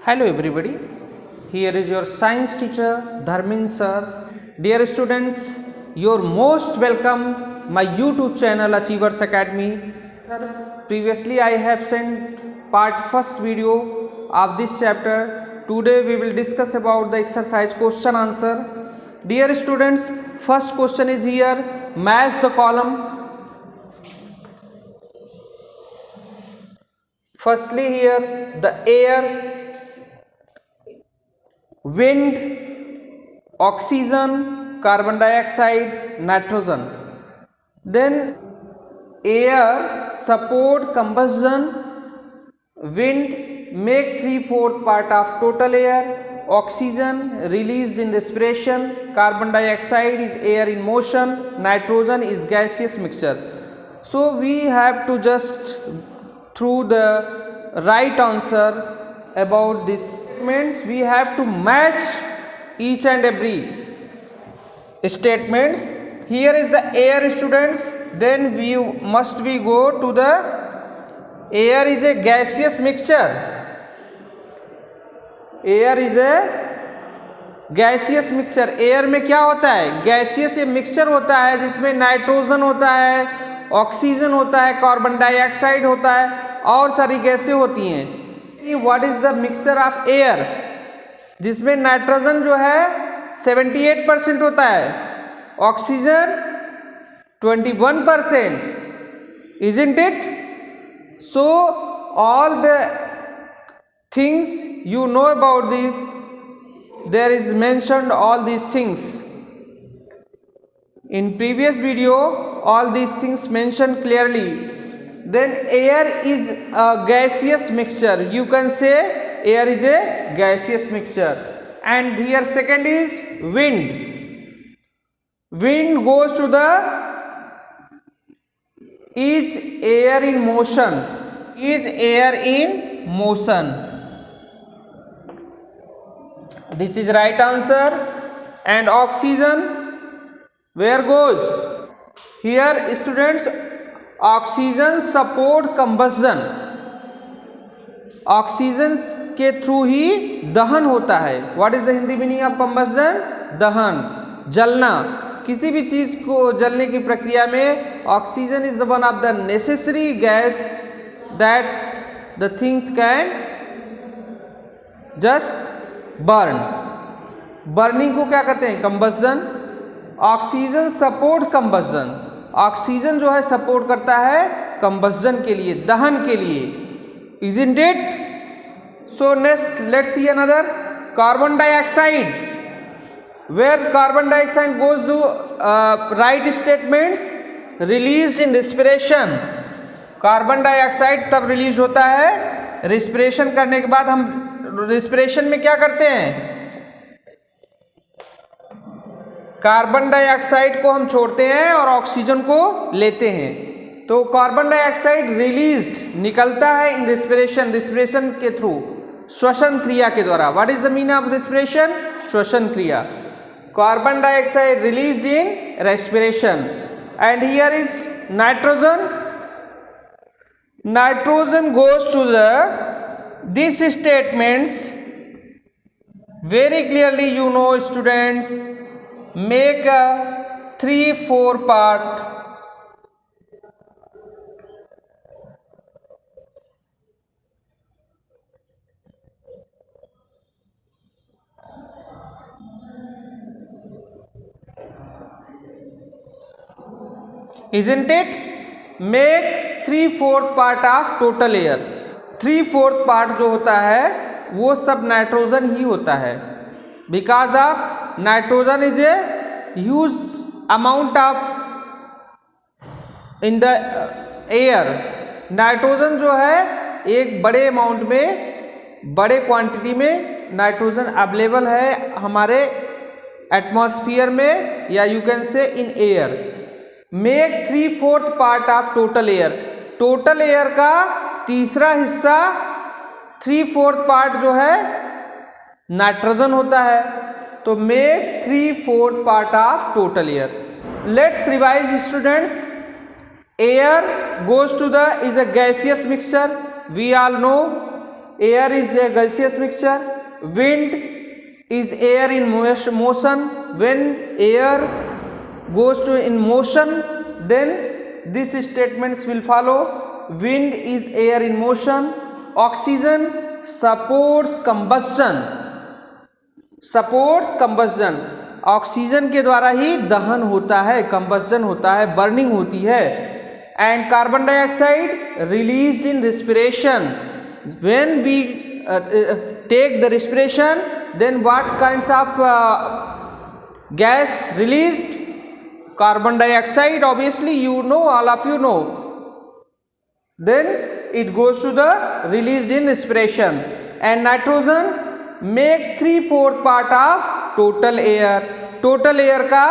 Hello everybody, here is your science teacher Dharmin sir. Dear students, you're most welcome my YouTube channel Achievers Academy. Previously I have sent part first video of this chapter. Today we will discuss about the exercise question answer. Dear students, first question is here, match the column. Firstly here the air, wind, oxygen, carbon dioxide, nitrogen. Then air support combustion, wind make 3/4 part of total air, oxygen released in respiration, carbon dioxide is air in motion, nitrogen is gaseous mixture. So we have to just through the right answer about this statements. We have to match each and every statements. Here is the air, students. Then we must we go to the air is a gaseous mixture. Air is a gaseous mixture. Air में क्या होता है? Gaseous ये mixture होता है जिसमें nitrogen होता है, ऑक्सीजन होता है, कार्बन डाइऑक्साइड होता है और सारी गैसें होती हैं. What is the mixture of air? जिसमें नाइट्रोजन जो है 78% होता है, oxygen 21%. Isn't it? So all the things you know about this, there is mentioned all these things in previous video, all these things mentioned clearly. Then air is a gaseous mixture. You can say air is a gaseous mixture. And here second is wind. Wind goes to the is air in motion. Is air in motion. This is right answer. And oxygen where goes? Here students, oxygen support combustion. Oxygen के through ही दहन होता है. What is the Hindi meaning of combustion? दहन, जलना. किसी भी चीज को जलने की प्रक्रिया में oxygen is one of the necessary gas that the things can just burn. Burning को क्या कहते हैं? Combustion. Oxygen support combustion. Oxygen जो है सपोर्ट करता है कंबस्जन के लिए, दहन के लिए. Isn't it? So next let's see another, carbon dioxide. Where carbon dioxide goes to right statements, released in respiration. Carbon dioxide तब रिलीज होता है रिस्पिरेशन करने के बाद. हम रिस्पिरेशन में क्या करते हैं? कार्बन डाइऑक्साइड को हम छोड़ते हैं और ऑक्सीजन को लेते हैं. तो कार्बन डाइऑक्साइड रिलीज्ड निकलता है इन रिस्पिरेशन, रिस्पिरेशन के थ्रू, श्वसन क्रिया के द्वारा. What is the meaning of respiration? श्वसन क्रिया. Carbon dioxide released in respiration. And here is nitrogen. Nitrogen goes to the this statements very clearly. You know students, make a 3/4 part. Isn't it? Make 3/4 part of total air. 3/4 part जो होता है वो सब nitrogen ही होता है. Because of nitrogen is a huge amount of in the air. Nitrogen जो है एक बड़े अमाउंट में, बड़े क्वांटिटी में नाइट्रोजन अवेलेबल है हमारे एटमॉस्फेयर में, या you can say in air. Make 3/4 part of total air. Total air का तीसरा हिस्सा 3/4 पार्ट जो है नाइट्रोजन होता है. तो make 3/4 part of total air. Let's revise students. Air goes to the is a gaseous mixture. We all know air is a gaseous mixture, wind is air in motion. When air goes to in motion, then these statements will follow. Wind is air in motion. Oxygen supports combustion. Supports combustion, oxygen के द्वारा ही दहन होता है, कंबस्जन होता है, burning होती है. And carbon dioxide released in respiration. When we take the respiration, then what kinds of gas released? Carbon dioxide, obviously you know, all of you know. Then it goes to the released in respiration. And nitrogen make 3/4 part of total air. Total air का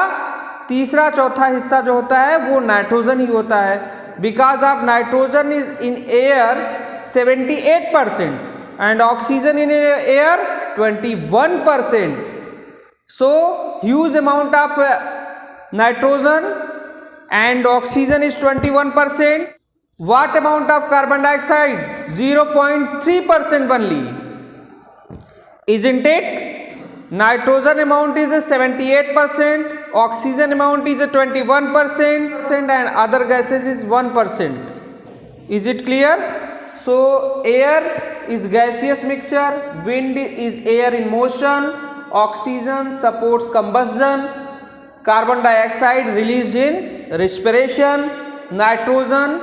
तीसरा चौथा हिस्सा जो होता है वो nitrogen ही होता है. Because of nitrogen is in air 78% and oxygen in air 21%. So huge amount of nitrogen and oxygen is 21%. What amount of carbon dioxide? 0.3% only, isn't it? Nitrogen amount is 78%, oxygen amount is 21%, and other gases is 1%. Is it clear? So air is gaseous mixture, wind is air in motion, oxygen supports combustion, carbon dioxide released in respiration, nitrogen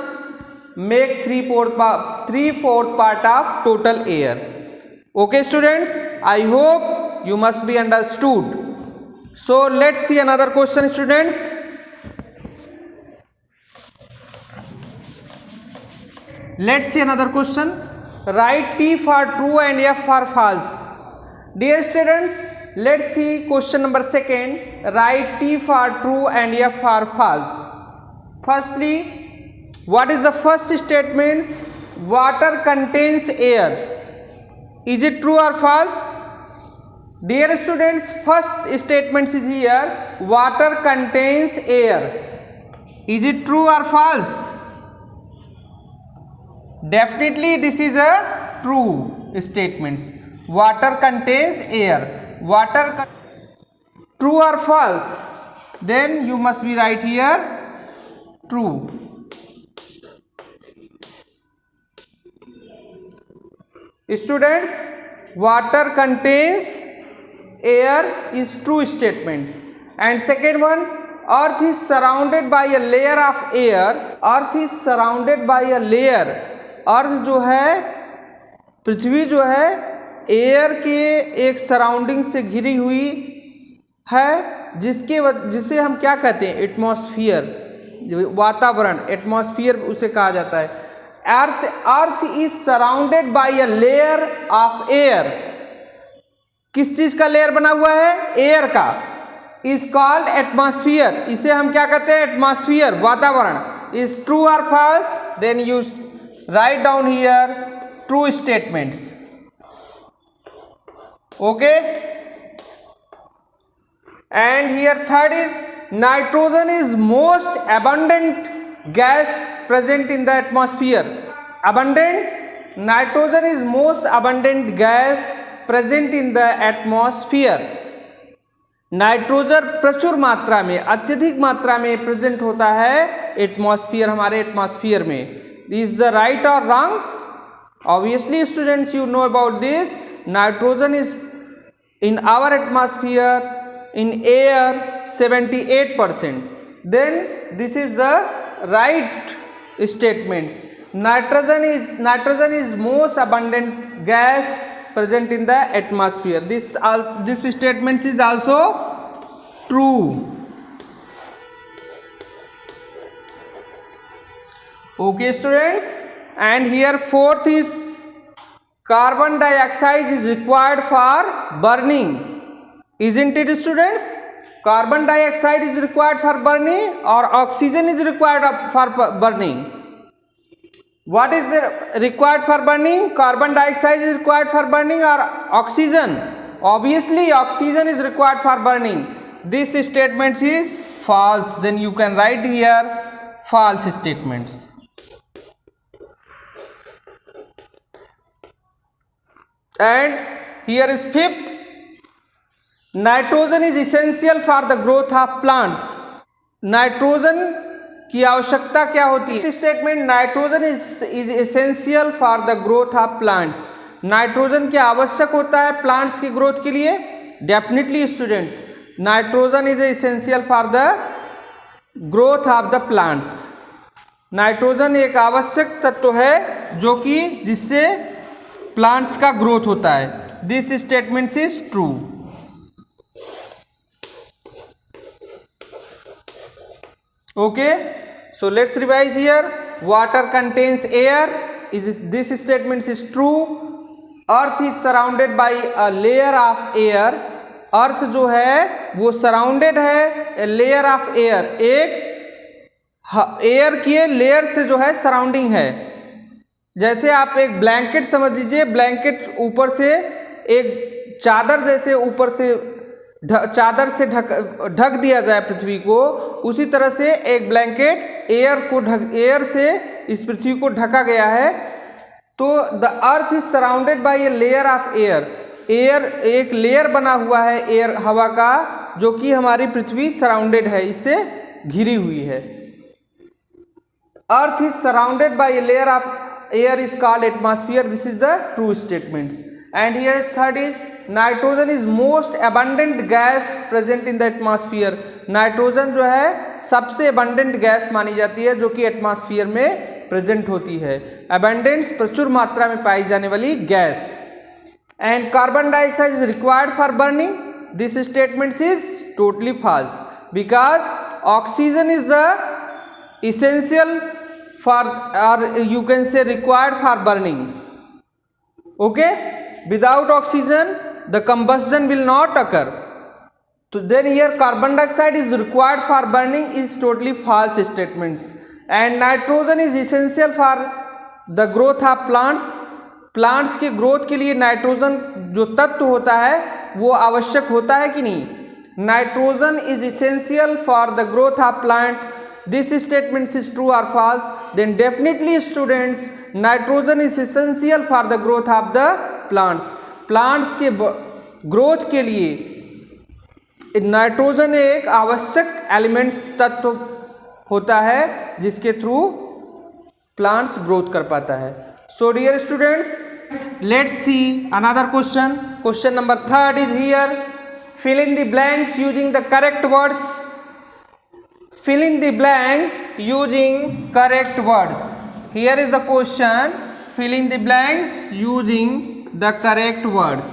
make 3/4 part of total air. Okay students, I hope you must be understood. So let's see another question students. Let's see another question. Write T for true and F for false. Dear students, let's see question number 2. Write T for true and F for false. Firstly, what is the first statement? Water contains air. Is it true or false? Dear students, first statement is here, water contains air. Is it true or false? Definitely this is a true statement. Water contains air. True or false? Then you must be right here, true. Students, water contains air is true statements. And second one, earth is surrounded by a layer of air. Earth is surrounded by a layer. अर्थ जो है, पृथ्वी जो है, air के एक surrounding से घिरी हुई है, जिसे हम क्या कहते हैं? एटमॉस्फियर, वातावरण, एटमॉस्फियर उसे कहा जाता है. Earth is surrounded by a layer of air. किस चीज का लेयर बना हुआ है? एयर का. Is called atmosphere. इसे हम क्या कहते हैं? एटमॉस्फियर, वातावरण. इज ट्रू और false? Then you write down here true statements. Okay. And here third is nitrogen is most abundant gas present in the atmosphere. Abundant, nitrogen is most abundant gas present in the atmosphere. Nitrogen प्रचुर मात्रा में, अत्यधिक मात्रा में present होता है atmosphere, हमारे atmosphere में. इज द राइट और wrong? Obviously students you know about this. Nitrogen is in our atmosphere, in air 78%. Then this is the right statements. Nitrogen is most abundant gas present in the atmosphere. This statement is also true. Okay students, and here fourth is carbon dioxide is required for burning. Isn't it students? Carbon dioxide is required for burning or oxygen is required for burning? What is required for burning? Carbon dioxide is required for burning or oxygen? Obviously oxygen is required for burning. This statement is false. Then you can write here false statements. And here is fifth, nitrogen is essential for the growth of plants. Nitrogen की आवश्यकता क्या होती है? Statement, nitrogen is essential for the growth of plants. Nitrogen क्या आवश्यक होता है plants की ग्रोथ के लिए? Definitely students, nitrogen is essential for the growth of the plants. Nitrogen एक आवश्यक तत्व है जो कि जिससे प्लांट्स का ग्रोथ होता है। This statement is true. Okay, so let's revise here. Water contains air, is this statement is true. Earth is surrounded by a layer of air. Earth जो है वो सराउंडेड है ए लेयर ऑफ एयर, एक air के layer से जो है surrounding है। जैसे आप एक ब्लैंकेट समझ लीजिए, ब्लैंकेट ऊपर से एक चादर जैसे ऊपर से चादर से ढक दिया जाए पृथ्वी को, उसी तरह से एक ब्लैंकेट एयर से इस पृथ्वी को ढका गया है। तो the earth is surrounded bye A layer of air. Air एक लेयर बना हुआ है एयर, हवा का, जो कि हमारी पृथ्वी सराउंडेड है, इससे घिरी हुई है। Earth is surrounded bye A layer of air is called atmosphere. This is the true statement. And here third is nitrogen is most abundant gas present in the atmosphere. Nitrogen जो है सबसे abundant gas मानी जाती है जो कि atmosphere में present होती है। अबंडेंस प्रचुर मात्रा में पाई जाने वाली गैस। And carbon dioxide is required for burning. This statement is totally false because oxygen is the essential for, or you can say required for burning. Okay, without oxygen the combustion will not occur. So then here carbon dioxide is required for burning is totally false statements. And nitrogen is essential for the growth of plants. Plants के growth के लिए nitrogen जो तत्व होता है वो आवश्यक होता है कि नहीं? Nitrogen is essential for the growth of plant. This statement is true or false? Then definitely students, nitrogen is essential for the growth of the plants. Plants के ग्रोथ के लिए नाइट्रोजन एक आवश्यक एलिमेंट्स तत्व होता है जिसके थ्रू प्लांट्स ग्रोथ कर पाता है। So dear students, let's see another question. Question number 3 is here. Fill in the blanks using the correct words. Fill in the blanks using correct words. Here is the question. Fill in the blanks using the correct words.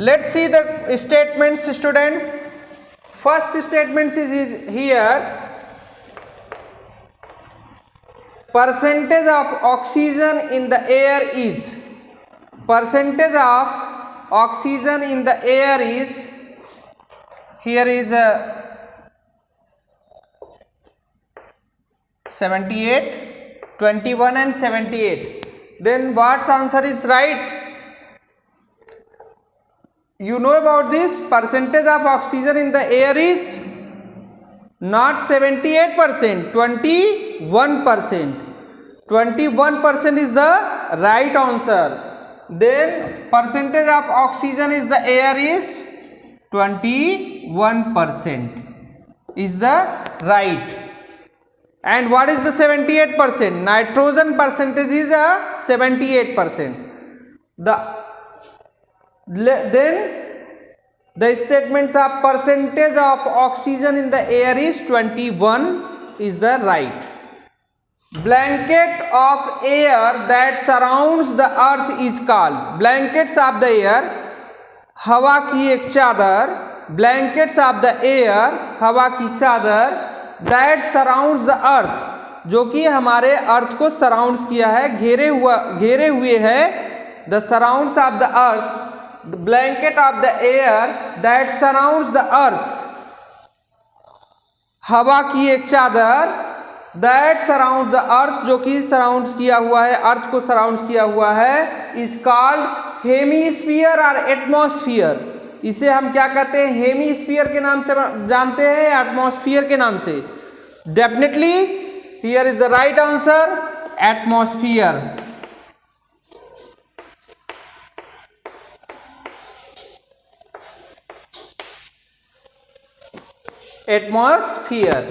Let's see the statements, students. First statement is here. Percentage of oxygen in the air is. Percentage of oxygen in the air is. Here is 78, 21 and 78. Then what's answer is right? You know about this? Percentage of oxygen in the air is not 78%, 21%. 21% is the right answer. Then percentage of oxygen is the air is 21% is the right. And what is the 78%? Nitrogen percentage is a 78%. Then the statements of percentage of oxygen in the air is 21 is the right. Blanket of air that surrounds the earth is called. Blankets of the air, हवा की एक चादर, blankets of the air, हवा की चादर, that surrounds the earth, जो कि हमारे अर्थ को सराउंड्स किया है, घेरे हुए है। The surrounds of the earth, blanket of the air that surrounds the earth, हवा की एक चादर, दैट सराउंड द अर्थ, जो कि सराउंड्स किया हुआ है, अर्थ को सराउंड्स किया हुआ है, इज कॉल्ड हेमीस्फीयर और एटमॉस्फियर। इसे हम क्या कहते हैं? हेमीस्फीयर के नाम से जानते हैं, एटमॉस्फियर के नाम से। Definitely here is the right answer, atmosphere. atmosphere.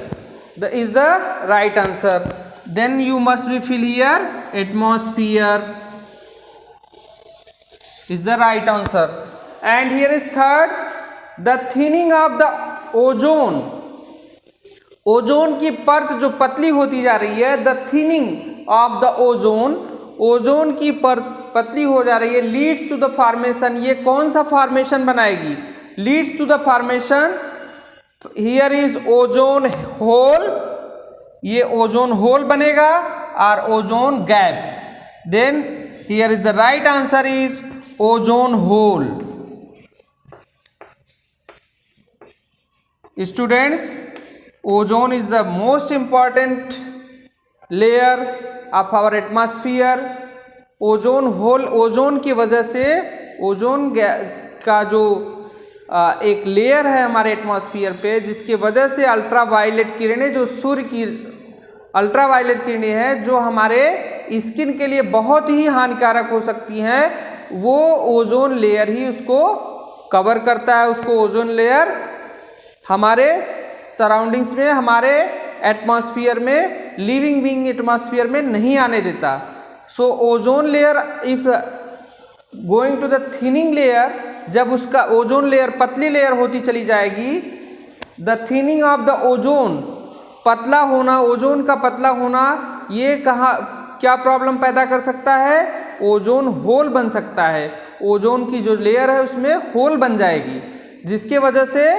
Is the right answer. Then you must be fill here atmosphere is the right answer. And here is third, the thinning of the ozone. Ozone की परत जो पतली होती जा रही है, the thinning of the ozone, ozone की परत पतली हो जा रही है, लीड्स टू द फॉर्मेशन. ये कौन सा फॉर्मेशन बनाएगी? Leads to the formation, here is ozone hole, ये ओजोन होल बनेगा और ozone gap. Then here is the right answer is ozone hole. Students, ozone is the most important layer of our atmosphere. Ozone hole, ozone की वजह से ozone का जो एक layer है हमारे एटमॉस्फेयर पे, जिसकी वजह से अल्ट्रावायलेट किरणें, जो सूर्य की अल्ट्रावायलेट किरणें हैं जो हमारे स्किन के लिए बहुत ही हानिकारक हो सकती हैं, वो ओजोन लेयर ही उसको कवर करता है. उसको ओजोन लेयर हमारे सराउंडिंग्स में, हमारे एटमॉस्फेयर में, लिविंग बीइंग एटमॉस्फेयर में नहीं आने देता. So ozone layer if going to the thinning layer, जब उसका ओजोन लेयर पतली लेयर होती चली जाएगी, the thinning of the ozone, पतला होना, ओजोन का पतला होना, ये क्या प्रॉब्लम पैदा कर सकता है? ओजोन होल बन सकता है. ओजोन की जो लेयर है उसमें होल बन जाएगी, जिसके वजह से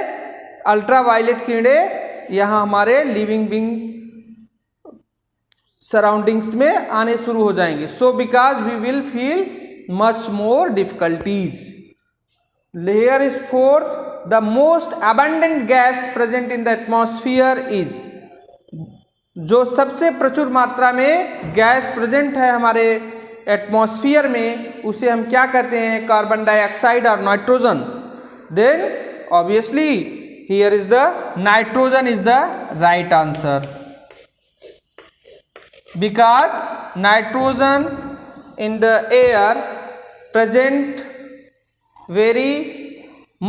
अल्ट्रावायलेट किरणें यहाँ हमारे लिविंग बीइंग सराउंडिंग्स में आने शुरू हो जाएंगे. So because we will feel much more difficulties. Layer is fourth, the most abundant gas present in the atmosphere is, जो सबसे प्रचुर मात्रा में गैस प्रेजेंट है हमारे एटमॉस्फेयर में, उसे हम क्या कहते हैं? कार्बन डाइऑक्साइड और nitrogen. Then obviously here is the nitrogen is the right answer, because nitrogen in the air present very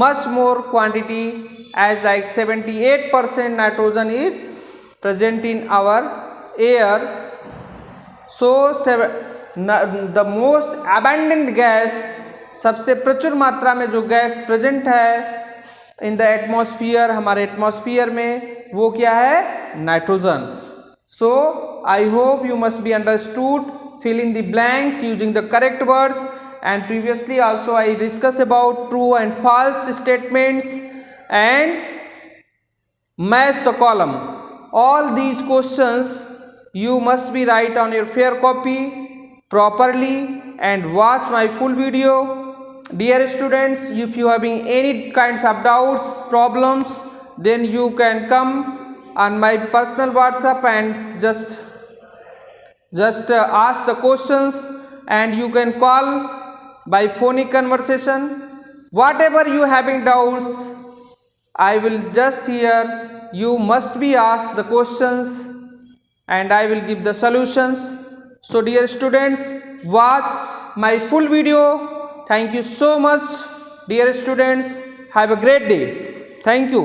much more quantity, as like 78% nitrogen is present in our air. So the most abundant gas, सबसे प्रचुर मात्रा में जो gas present है इन the atmosphere, हमारे atmosphere में, वो क्या है? Nitrogen. So I hope you must be understood. fill in the blanks using the correct words. And previously also I discussed about true and false statements and match the column. All these questions you must be write on your fair copy properly and watch my full video. Dear students, if you having any kinds of doubts, problems, then you can come on my personal WhatsApp and just ask the questions, and you can call by phonic conversation. Whatever you having doubts, I will just hear. You must be asked the questions and I will give the solutions. So dear students, watch my full video. Thank you so much, dear students. Have a great day. Thank you.